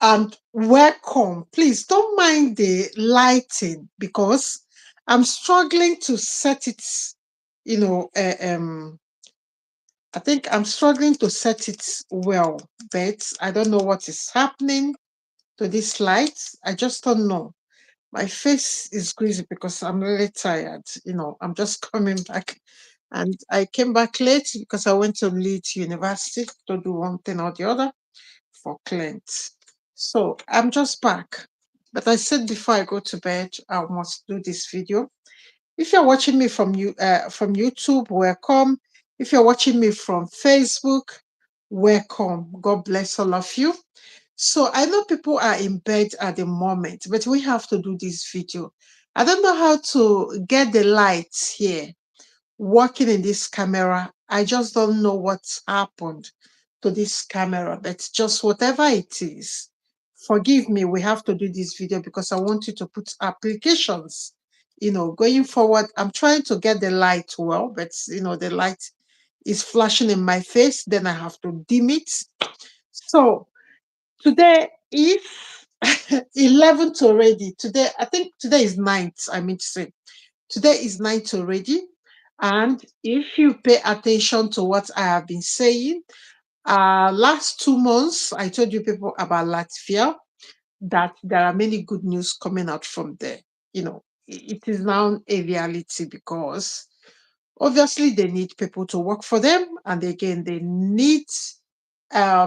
and welcome. Please don't mind the lighting because I'm struggling to set it, you know, I think I'm struggling to set it well, but I don't know what is happening to this light. I just don't know. My face is greasy because I'm really tired. I'm just coming back. And I came back late because I went to Leeds University to do one thing or the other for clients. So I'm just back. But I said before I go to bed, I must do this video. If you're watching me from YouTube, welcome. If you're watching me from Facebook, welcome. God bless all of you. So I know people are in bed at the moment, but we have to do this video. I don't know how to get the lights here working in this camera. I just don't know what's happened to this camera, but just whatever it is, forgive me, we have to do this video because I want you to put applications, going forward. I'm trying to get the light well, but the light is flashing in my face, then I have to dim it. So today is 11th already. Today, I think today is 9th, I mean to say. Today is 9th already. And if you pay attention to what I have been saying, last 2 months, I told you people about Latvia, that there are many good news coming out from there. It is now a reality because obviously they need people to work for them. And again, they need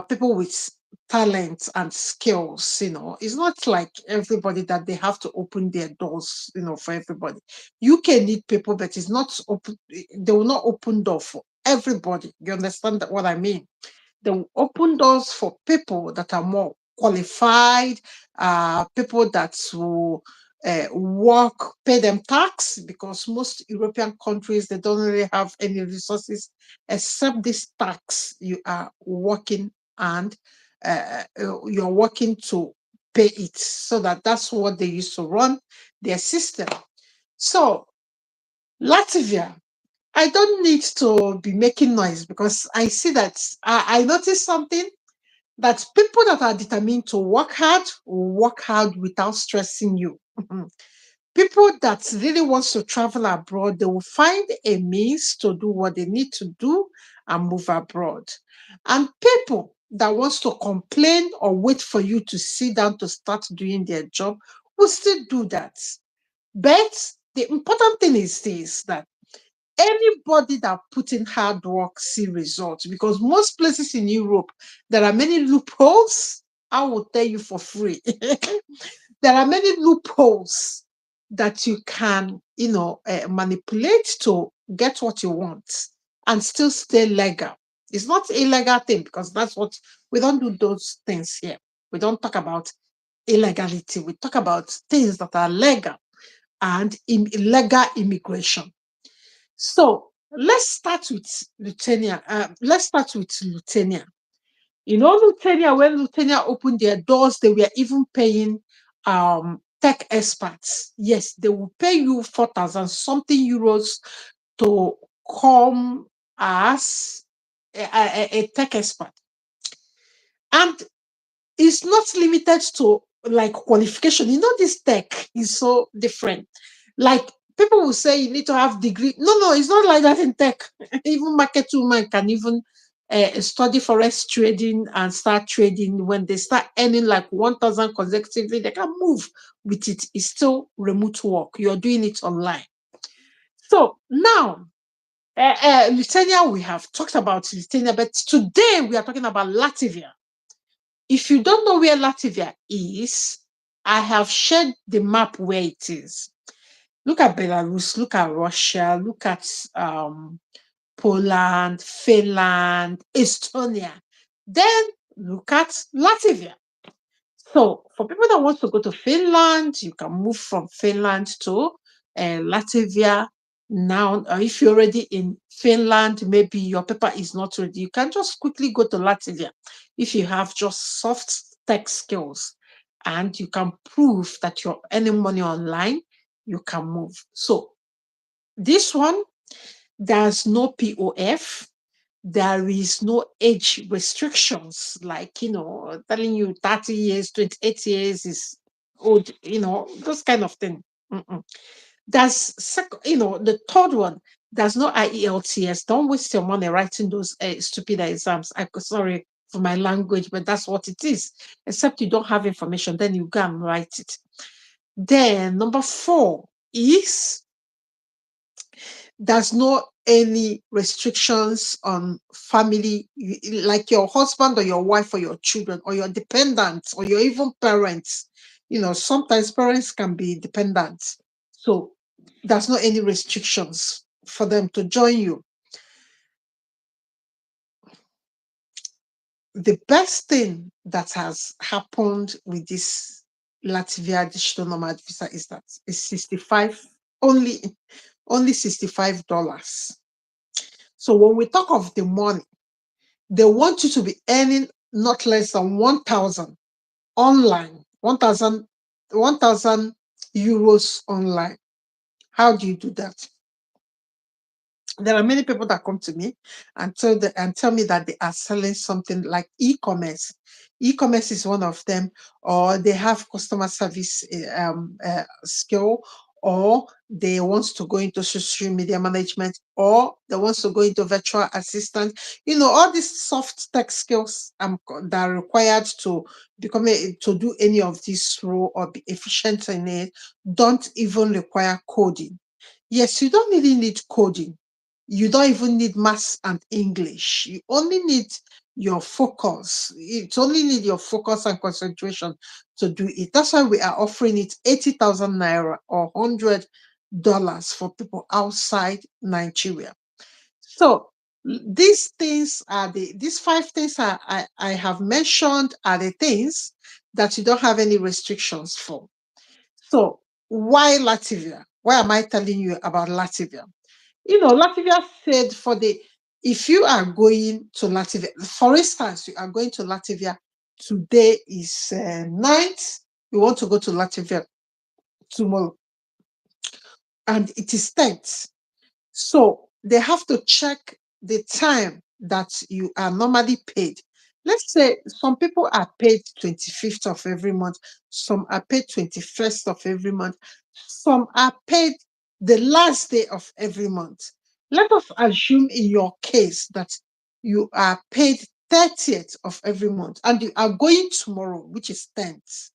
people with talent and skills. It's not like everybody that they have to open their doors, for everybody. You can need people, but it's not open. They will not open door for everybody. You understand what I mean? They will open doors for people that are more qualified, people that will work, pay them tax, because most European countries, they don't really have any resources except this tax you are working, and you're working to pay it. So that's what they use to run their system. So Latvia, I don't need to be making noise because I see that I noticed something, that people that are determined to work hard without stressing you. People that really wants to travel abroad, they will find a means to do what they need to do and move abroad. And people that wants to complain or wait for you to sit down to start doing their job will still do that. But the important thing is this, that anybody that put in hard work see results, because most places in Europe, there are many loopholes. I will tell you for free. There are many loopholes that you can, manipulate to get what you want and still stay legal. It's not illegal thing, because that's what we don't do those things here. We don't talk about illegality. We talk about things that are legal and illegal immigration. So let's start with Lithuania. Let's start with Lithuania. Lithuania, when Lithuania opened their doors, they were even paying tech experts. Yes, they will pay you 4,000 something euros to come as a tech expert. And it's not limited to like qualification. This tech is so different. Like, people will say you need to have degree. No, it's not like that in tech. Even market women can even study forex trading and start trading. When they start earning like 1,000 consecutively, they can move with it. It's still remote work. You're doing it online. So now, Lithuania, we have talked about Lithuania, but today we are talking about Latvia. If you don't know where Latvia is, I have shared the map where it is. Look at Belarus, look at Russia, look at Poland, Finland, Estonia. Then look at Latvia. So for people that want to go to Finland, you can move from Finland to Latvia. Now, if you're already in Finland, maybe your paper is not ready, you can just quickly go to Latvia if you have just soft tech skills and you can prove that you're earning money online, you can move. So this one, there's no POF. there is no age restrictions, like, telling you 30 years, 28 years is old, those kind of thing. Mm-mm. The third one, there's no IELTS. Don't waste your money writing those stupid exams. Sorry for my language, but that's what it is. Except you don't have information, then you go and write it. Then number 4 is there's no any restrictions on family, like your husband or your wife or your children or your dependents or your even parents. Sometimes parents can be dependents. So there's not any restrictions for them to join you. The best thing that has happened with this Latvia digital nomad visa is that it's 65, only $65. So when we talk of the money, they want you to be earning not less than 1,000 online, 1,000 euros online. How do you do that? There are many people that come to me and tell me that they are selling something like e-commerce. E-commerce is one of them, or they have customer service skill, or they want to go into social media management, or they want to go into virtual assistant. All these soft tech skills that are required to to do any of this role or be efficient in it don't even require coding. Yes, you don't really need coding. You don't even need maths and English. You only need your focus. It only need your focus and concentration to do it. That's why we are offering it 80,000 naira or $100 for people outside Nigeria. So these 5 things I have mentioned are the things that you don't have any restrictions for. So why Latvia? Why am I telling you about Latvia? Latvia said if you are going to Latvia, for instance, you are going to Latvia, today is 9th, you want to go to Latvia tomorrow, and it is 10th. So they have to check the time that you are normally paid. Let's say some people are paid 25th of every month, some are paid 21st of every month, some are paid the last day of every month. Let us assume in your case that you are paid 30th of every month and you are going tomorrow, which is 10th.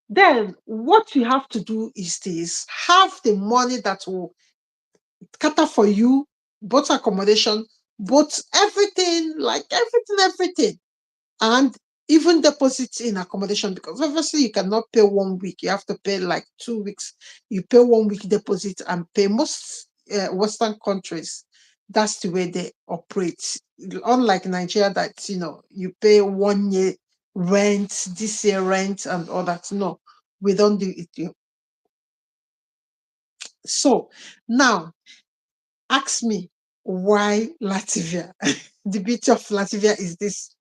Then what you have to do is this: have the money that will cater for you, both accommodation, both everything, like everything, and even deposits in accommodation, because obviously you cannot pay 1 week, you have to pay like 2 weeks. You pay 1 week deposit and pay. Most Western countries, that's the way they operate. Unlike Nigeria, that you pay 1 year rent, this year rent, and all that. No, we don't do it. So now, ask me why Latvia. The beauty of Latvia is this: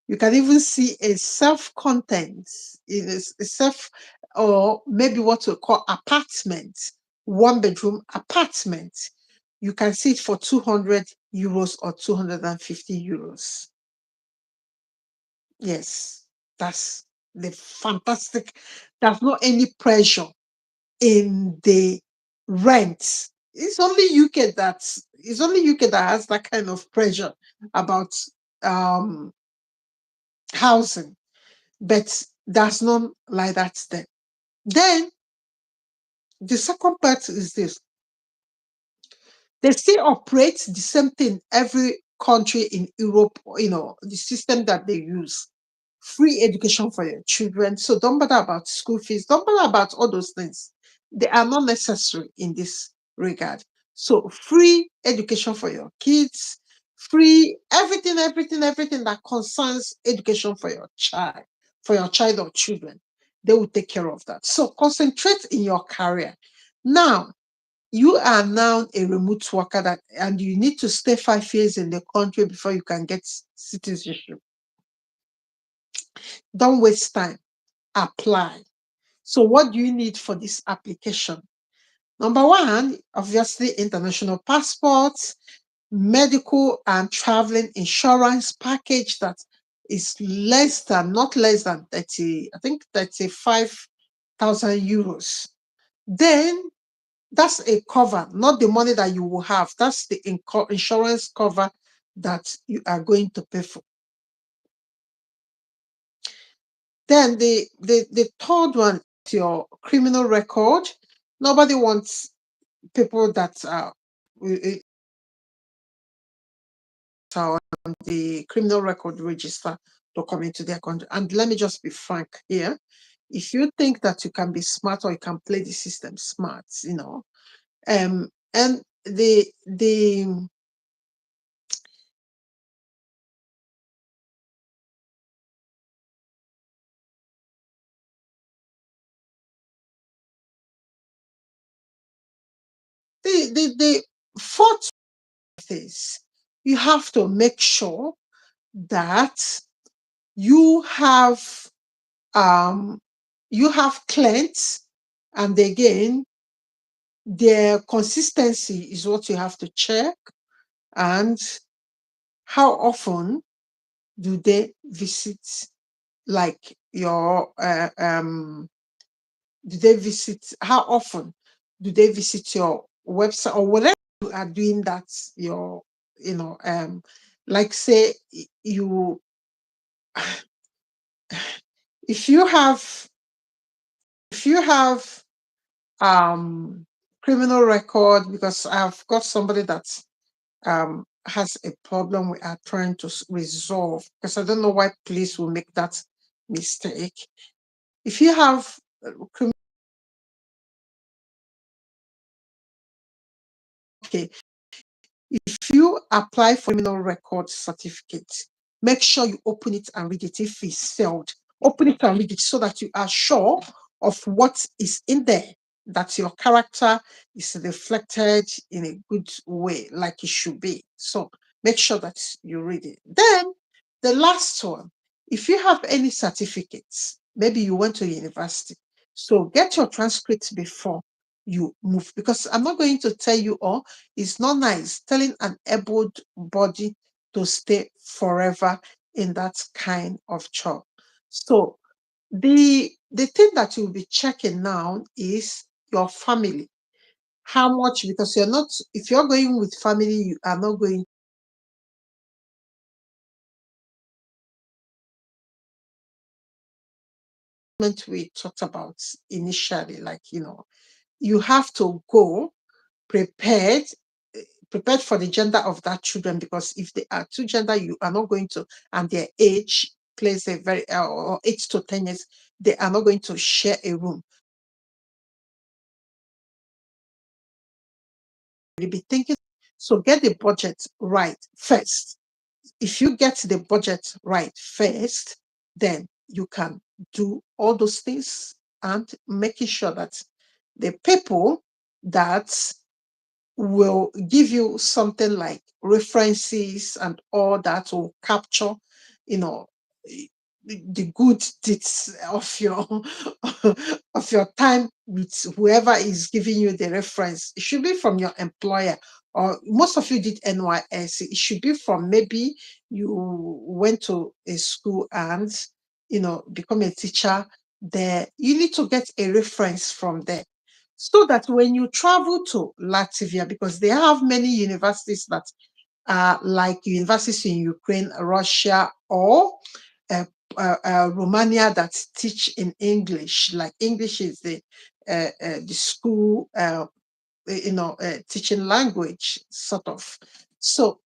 you can even see a self-content, a self, or maybe what we call apartment, 1 bedroom apartment. You can see it for 200 euros or 250 euros. Yes, that's the fantastic. There's not any pressure in the rent. It's only UK that has that kind of pressure about um housing, but there's none like that there. Then the second part is this: they still operate the same thing every country in Europe, the system that they use. Free education for your children. So don't bother about school fees. Don't bother about all those things. They are not necessary in this regard. So free education for your kids, free everything that concerns education for your child or children. They will take care of that. So concentrate in your career. Now, you are now a remote worker and you need to stay 5 years in the country before you can get citizenship. Don't waste time. Apply. So what do you need for this application? Number one, obviously, international passports. medical and traveling insurance package that is not less than 30, I think 35,000 euros. Then that's a cover, not the money that you will have. That's the insurance cover that you are going to pay for. Then the third one is your criminal record. Nobody wants people that are on the criminal record register to come into their country. And let me just be frank here. If you think that you can be smart or you can play the system smart, and the fourth is you have to make sure that you have clients, and again their consistency is what you have to check, and how often do they visit, like your how often do they visit your website or whatever you are doing, that's your like say you if you have criminal record, because I've got somebody that has a problem we are trying to resolve, because I don't know why police will make that mistake. If you have criminal, okay, if you apply for criminal record certificate, make sure you open it and read it. If it's failed, open it and read it so that you are sure of what is in there, that your character is reflected in a good way, like it should be. So make sure that you read it. Then the last one, if you have any certificates, maybe you went to university, so get your transcripts before you move, because I'm not going to tell you all. It's not nice telling an able body to stay forever in that kind of job. So the thing that you'll be checking now is your family. How much? Because you're not, if you're going with family, you are not going we talked about initially, like you have to go prepared prepared for the gender of that children, because if they are two gender, you are not going to, and their age plays a very or 8 to 10 years, they are not going to share a room. You'll be thinking, so get the budget right first. If you get the budget right first, then you can do all those things, and making sure that the people that will give you something like references and all that will capture, you know, the good deeds of your of your time with whoever is giving you the reference. It should be from your employer, or most of you did NYS. It should be from, maybe you went to a school and become a teacher there. You need to get a reference from there, so that when you travel to Latvia, because they have many universities that are like universities in Ukraine, Russia, or uh, Romania, that teach in English. Like English is the school, teaching language, sort of. So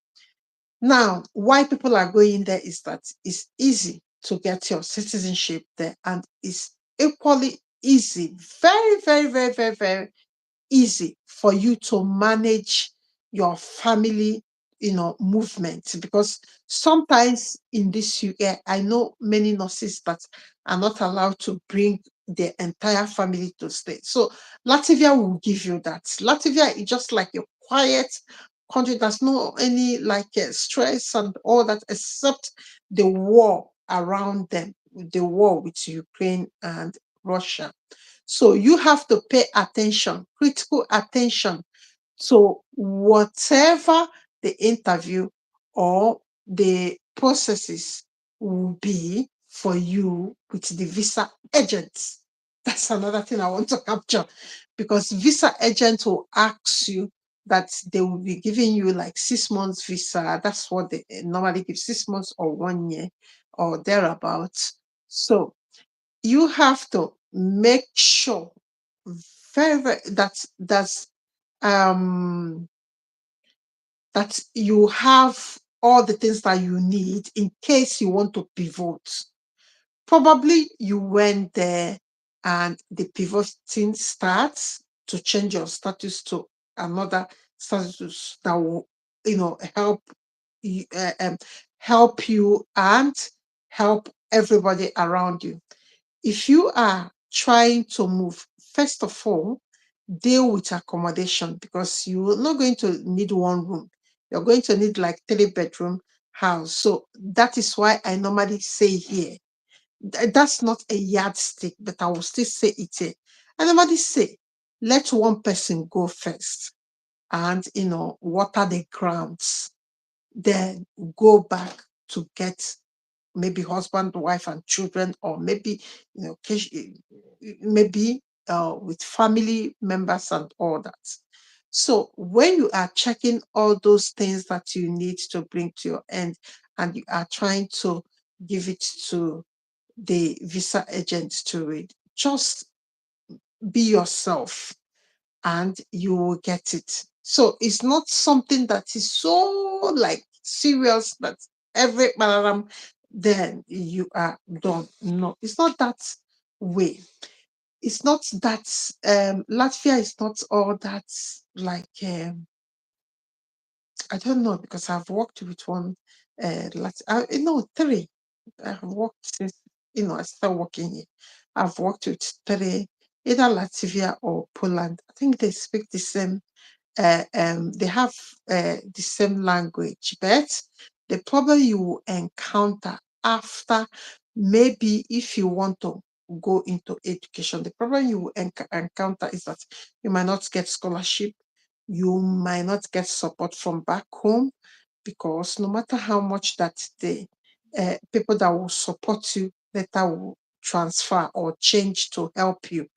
now, why people are going there is that it's easy to get your citizenship there, and it's equally easy, very, very, very, very, very easy for you to manage your family, movement. Because sometimes in this UK, I know many nurses that are not allowed to bring their entire family to stay. So Latvia will give you that. Latvia is just like a quiet country. There's no any like stress and all that, except the war around them, the war with Ukraine and Russia. So you have to pay attention, critical attention, to whatever the interview or the processes will be for you with the visa agents. That's another thing I want to capture, because visa agents will ask you that they will be giving you like 6 months visa. That's what they normally give, 6 months or 1 year or thereabouts. So you have to make sure that's um that you have all the things that you need in case you want to pivot. Probably you went there and the pivoting starts to change your status to another status that will, help you, help you and help everybody around you. If you are trying to move, first of all, deal with accommodation, because you're not going to need one room. You're going to need like 3-bedroom house. So that is why I normally say here, that's not a yardstick, but I will still say it here. I normally say, let one person go first and, water the grounds, then go back to get maybe husband, wife, and children, or maybe maybe with family members and all that. So when you are checking all those things that you need to bring to your end, and you are trying to give it to the visa agent to read, just be yourself and you will get it. So it's not something that is so like serious that every balaram then you are done. No, it's not that way. It's not that Latvia is not all that like I don't know, because I've worked with one three. I've worked since I started working here. I've worked with three, either Latvia or Poland. I think they speak the same they have the same language, but the problem you will encounter after, maybe if you want to go into education, the problem you will encounter is that you might not get scholarship, you might not get support from back home, because no matter how much that the people that will support you later will transfer or change to help you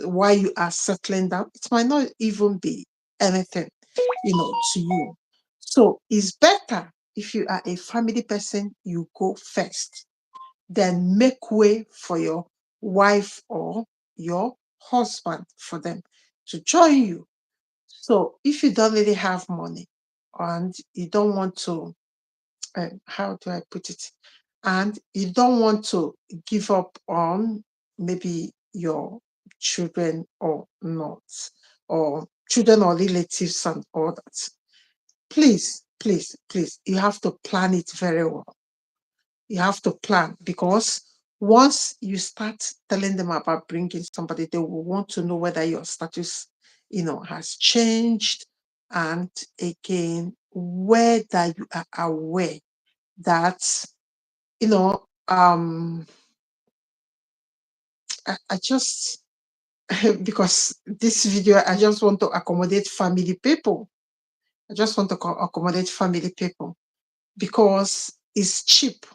while you are settling down, it might not even be anything, to you. So it's better if you are a family person, you go first, then make way for your wife or your husband for them to join you. So if you don't really have money and you don't want to, how do I put it? And you don't want to give up on maybe your children or not, or children or relatives and all that. Please, please, please, you have to plan it very well. You have to plan, because once you start telling them about bringing somebody, they will want to know whether your status, has changed, and again, whether you are aware that, you know, um, I just because this video, I just want to accommodate family people. I just want to accommodate family people, because it's cheap.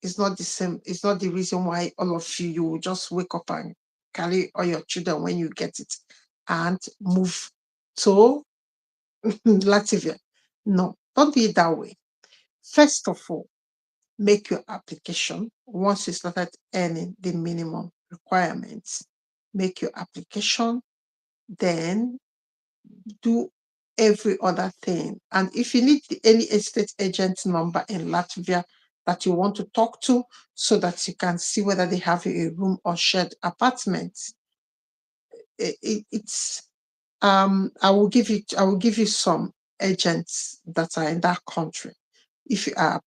It's not the same. It's not the reason why all of you will just wake up and carry all your children when you get it and move to Latvia. No, don't do it that way. First of all, make your application. Once you started earning the minimum requirements, make your application, then do every other thing. And if you need any estate agent number in Latvia that you want to talk to, so that you can see whether they have a room or shared apartment, it's I will give you some agents that are in that country if you are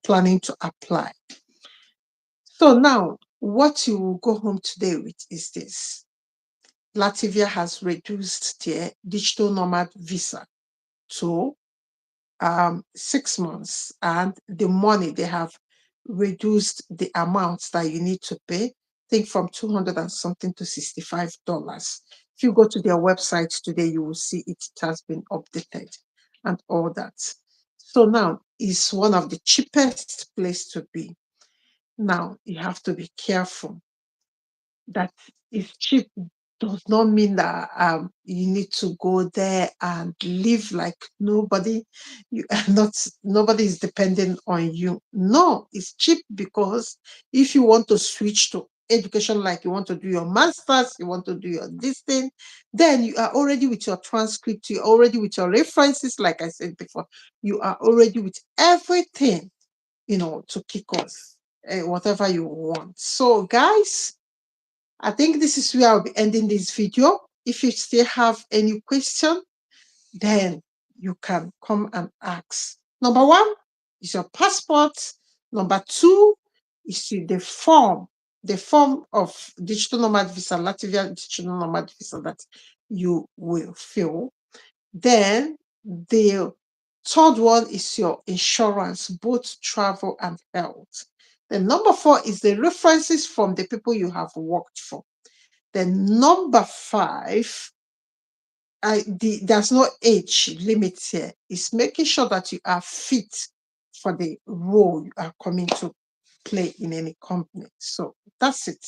planning to apply. So now what you will go home today with is this. Latvia has reduced their digital nomad visa to 6 months, and the money they have reduced the amounts that you need to pay, I think from 200 and something to $65. If you go to their website today, you will see it has been updated. and all that. So now it's one of the cheapest place to be. Now you have to be careful that is cheap does not mean that you need to go there and live like nobody. You are not, nobody is depending on you. No, it's cheap because if you want to switch to education, like you want to do your master's, you want to do your this thing, then you are already with your transcript, you're already with your references, like I said before, you are already with everything, to kick off whatever you want. So guys, I think this is where I'll be ending this video. If you still have any question, then you can come and ask. Number one is your passport. Number two is the form of digital nomad visa, Latvia digital nomad visa that you will fill. Then the third one is your insurance, both travel and health. Then number four is the references from the people you have worked for. Then number five, there's no age limit here. It's making sure that you are fit for the role you are coming to play in any company. So that's it.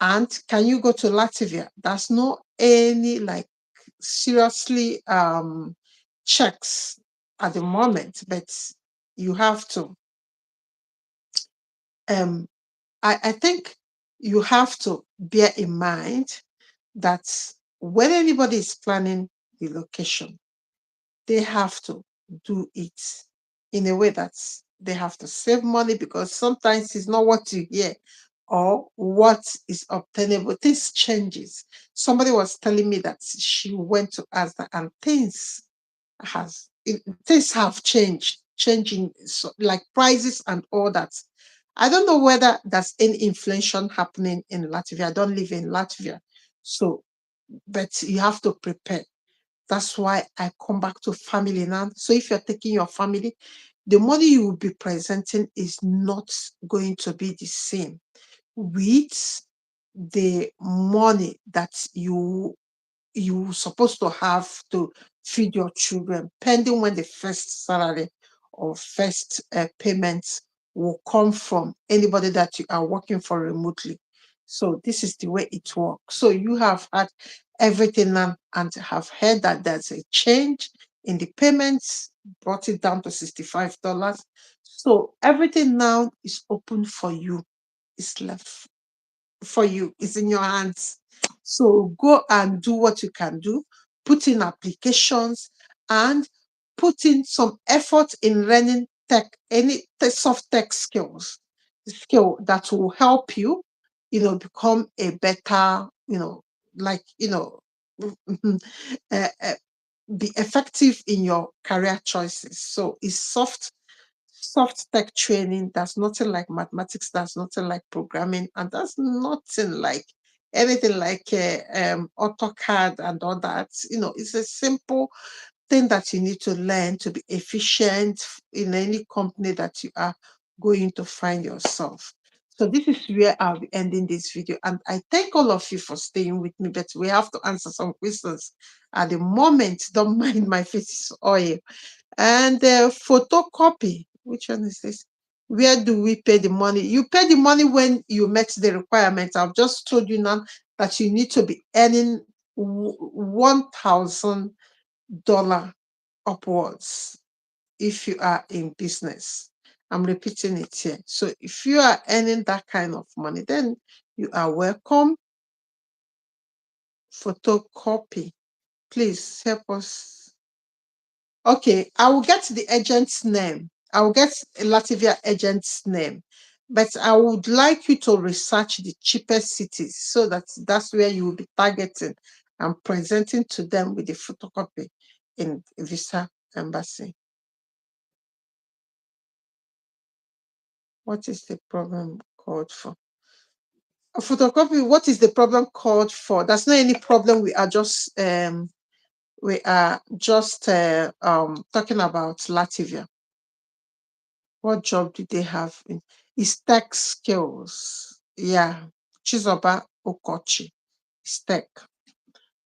And can you go to Latvia? There's no any like seriously checks at the moment, but you have to. I think you have to bear in mind that when anybody is planning relocation, they have to do it in a way that they have to save money, because sometimes it's not what you hear or what is obtainable. Things changes. Somebody was telling me that she went to ask that, and things have changed, changing, so, like prices and all that. I don't know whether there's any inflation happening in Latvia. I don't live in Latvia. So, but you have to prepare. That's why I come back to family now. So if you're taking your family, the money you will be presenting is not going to be the same with the money that you supposed to have to feed your children, pending when the first salary or first payments will come from anybody that you are working for remotely. So this is the way it works. So you have had everything now and have heard that there's a change in the payments, brought it down to $65. So everything now is open for you. It's left for you. It's in your hands. So go and do what you can do. Put in applications and put in some effort in learning tech, any soft tech skill that will help you, become a better, like, uh, uh, be effective in your career choices. So it's soft tech training. That's nothing like mathematics. That's nothing like programming, and that's nothing like anything like AutoCAD and all that. It's a simple thing that you need to learn to be efficient in any company that you are going to find yourself. So this is where I'll be ending this video, and I thank all of you for staying with me, but we have to answer some questions at the moment. Don't mind my face is oil. And photocopy, which one is this? Where do we pay the money? You pay the money when you met the requirements. I've just told you now that you need to be earning $1,000 upwards if you are in business. I'm repeating it here. So if you are earning that kind of money, then you are welcome. Photocopy. Please help us. Okay, I will get the agent's name. I will get a Latvia agent's name, but I would like you to research the cheapest cities so that that's where you will be targeting and presenting to them with the photocopy in visa embassy. What is the problem called for? A photocopy. What is the problem called for? There's not any problem. We are just talking about Latvia. What job did they have? It's tech skills. Yeah. Chizoba Okochi. It's tech.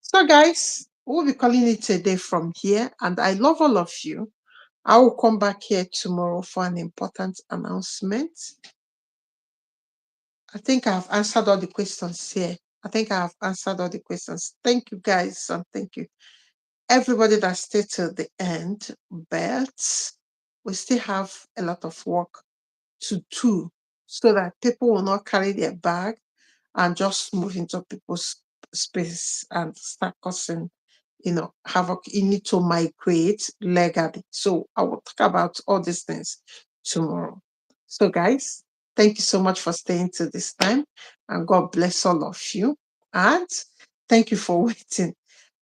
So, guys, We'll be calling it a day from here. And I love all of you. I will come back here tomorrow for an important announcement. I think I've answered all the questions here. I think I have answered all the questions. Thank you, guys, and thank you everybody that stayed till the end. But we still have a lot of work to do so that people will not carry their bag and just move into people's space and start causing, havoc. You need to migrate legally. So I will talk about all these things tomorrow. So, guys, thank you so much for staying till this time, and God bless all of you. And thank you for waiting.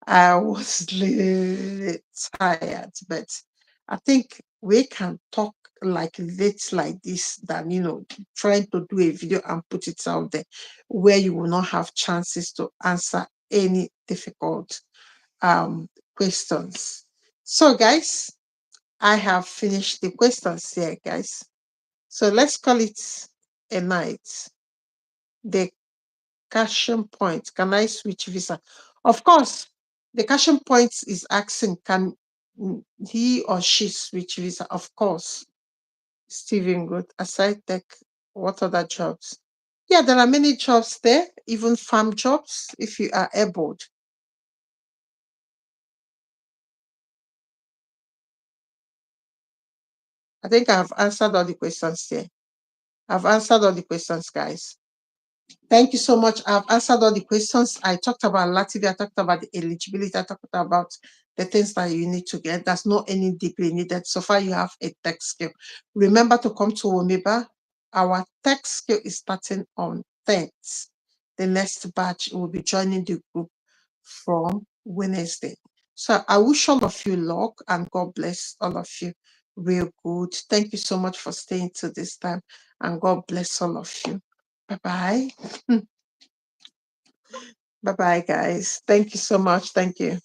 I was really tired, but I think we can talk like late like this than trying to do a video and put it out there where you will not have chances to answer any difficult questions. So, guys, I have finished the questions here, guys. So let's call it a night. The caution point. Can I switch visa? Of course, the caution point is asking, can he or she switch visa? Of course. Steven, good. Aside tech, what other jobs? Yeah, there are many jobs there, even farm jobs, if you are able. I think I've answered all the questions here. I've answered all the questions, guys. Thank you so much. I've answered all the questions. I talked about Latvia, I talked about the eligibility, I talked about the things that you need to get. There's no any degree needed. So far, you have a tech skill. Remember to come to Womiba. Our tech skill is starting on 10th. The next batch will be joining the group from Wednesday. So I wish all of you luck and God bless all of you real good. Thank you so much for staying till this time and God bless all of you. Bye-bye. Bye-bye, guys. Thank you so much. Thank you.